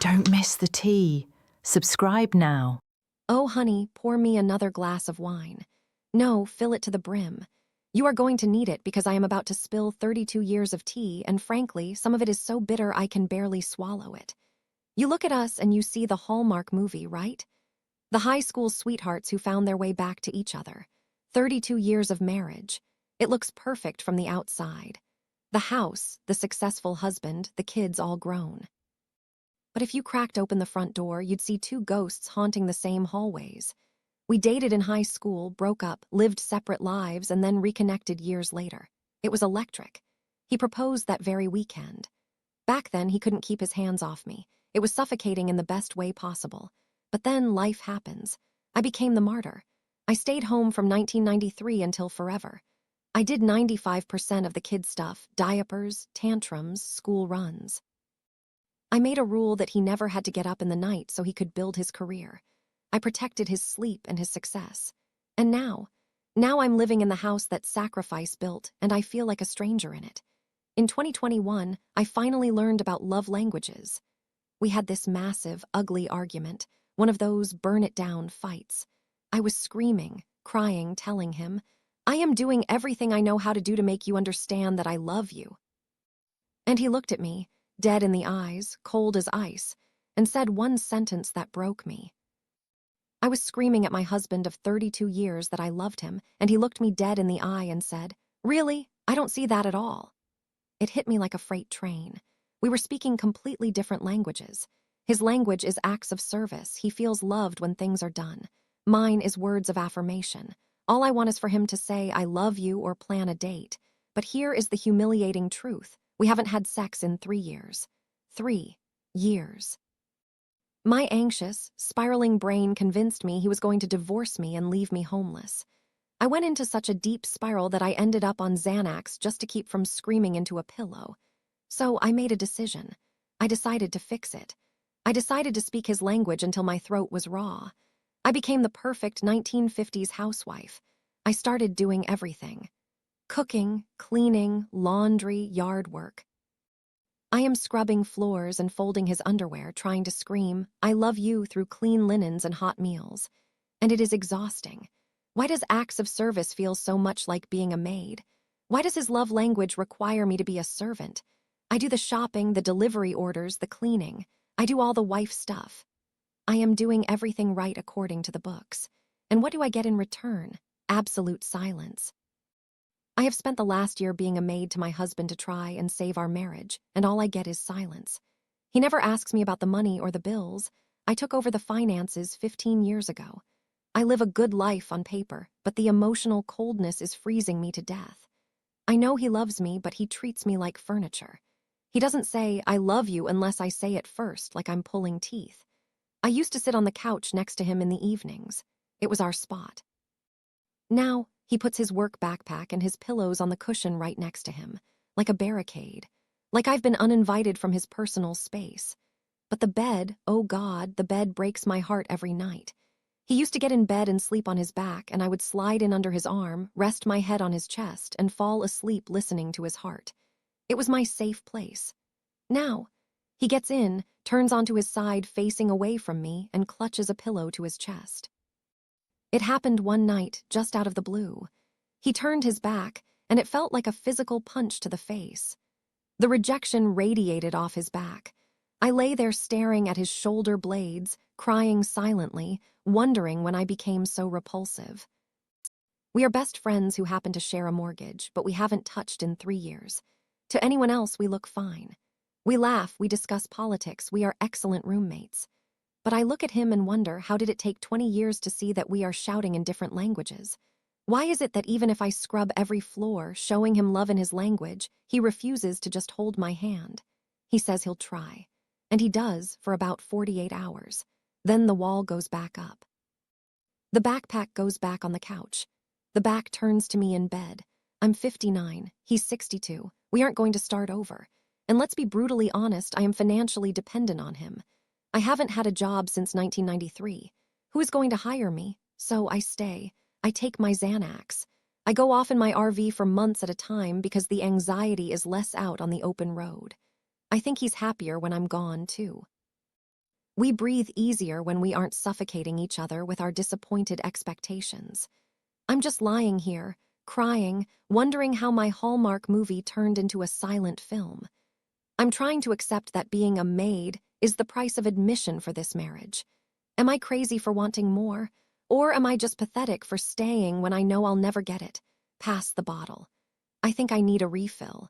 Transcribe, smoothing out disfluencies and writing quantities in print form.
Don't miss the tea. Subscribe now. Oh, honey, pour me another glass of wine. No, fill it to the brim. You are going to need it because I am about to spill 32 years of tea, and frankly, some of it is so bitter I can barely swallow it. You look at us and you see the Hallmark movie, right? The high school sweethearts who found their way back to each other. 32 years of marriage. It looks perfect from the outside. The house, the successful husband, the kids all grown. But if you cracked open the front door, you'd see two ghosts haunting the same hallways. We dated in high school, broke up, lived separate lives, and then reconnected years later. It was electric. He proposed that very weekend. Back then, he couldn't keep his hands off me. It was suffocating in the best way possible. But then life happens. I became the martyr. I stayed home from 1993 until forever. I did 95% of the kids' stuff, diapers, tantrums, school runs. I made a rule that he never had to get up in the night so he could build his career. I protected his sleep and his success. And now I'm living in the house that sacrifice built, and I feel like a stranger in it. In 2021, I finally learned about love languages. We had this massive, ugly argument, one of those burn-it-down fights. I was screaming, crying, telling him, "I am doing everything I know how to do to make you understand that I love you." And he looked at me, dead in the eyes, cold as ice, and said one sentence that broke me. I was screaming at my husband of 32 years that I loved him, and he looked me dead in the eye and said, "Really? I don't see that at all." It hit me like a freight train. We were speaking completely different languages. His language is acts of service. He feels loved when things are done. Mine is words of affirmation. All I want is for him to say, "I love you," or plan a date. But here is the humiliating truth. We haven't had sex in 3 years. 3 years. My anxious, spiraling brain convinced me he was going to divorce me and leave me homeless. I went into such a deep spiral that I ended up on Xanax just to keep from screaming into a pillow. So I made a decision. I decided to fix it. I decided to speak his language until my throat was raw. I became the perfect 1950s housewife. I started doing everything. Cooking, cleaning, laundry, yard work. I am scrubbing floors and folding his underwear, trying to scream, "I love you," through clean linens and hot meals. And it is exhausting. Why does acts of service feel so much like being a maid? Why does his love language require me to be a servant? I do the shopping, the delivery orders, the cleaning. I do all the wife stuff. I am doing everything right according to the books. And what do I get in return? Absolute silence. I have spent the last year being a maid to my husband to try and save our marriage, and all I get is silence. He never asks me about the money or the bills. I took over the finances 15 years ago. I live a good life on paper, but the emotional coldness is freezing me to death. I know he loves me, but he treats me like furniture. He doesn't say, "I love you," unless I say it first, like I'm pulling teeth. I used to sit on the couch next to him in the evenings. It was our spot. Now, he puts his work backpack and his pillows on the cushion right next to him, like a barricade, like I've been uninvited from his personal space. But the bed, oh God, the bed breaks my heart every night. He used to get in bed and sleep on his back, and I would slide in under his arm, rest my head on his chest, and fall asleep listening to his heart. It was my safe place. Now, he gets in, turns onto his side facing away from me, and clutches a pillow to his chest. It happened one night, just out of the blue. He turned his back, and it felt like a physical punch to the face. The rejection radiated off his back. I lay there staring at his shoulder blades, crying silently, wondering when I became so repulsive. We are best friends who happen to share a mortgage, but we haven't touched in 3 years. To anyone else, we look fine. We laugh, we discuss politics, we are excellent roommates. But I look at him and wonder, how did it take 20 years to see that we are shouting in different languages? Why is it that even if I scrub every floor, showing him love in his language, he refuses to just hold my hand? He says he'll try. And he does for about 48 hours. Then the wall goes back up. The backpack goes back on the couch. The back turns to me in bed. I'm 59, he's 62. We aren't going to start over. And let's be brutally honest, I am financially dependent on him. I haven't had a job since 1993. Who is going to hire me? So I stay. I take my Xanax. I go off in my RV for months at a time because the anxiety is less out on the open road. I think he's happier when I'm gone, too. We breathe easier when we aren't suffocating each other with our disappointed expectations. I'm just lying here, crying, wondering how my Hallmark movie turned into a silent film. I'm trying to accept that being a maid is the price of admission for this marriage. Am I crazy for wanting more? Or am I just pathetic for staying when I know I'll never get it? Pass the bottle. I think I need a refill.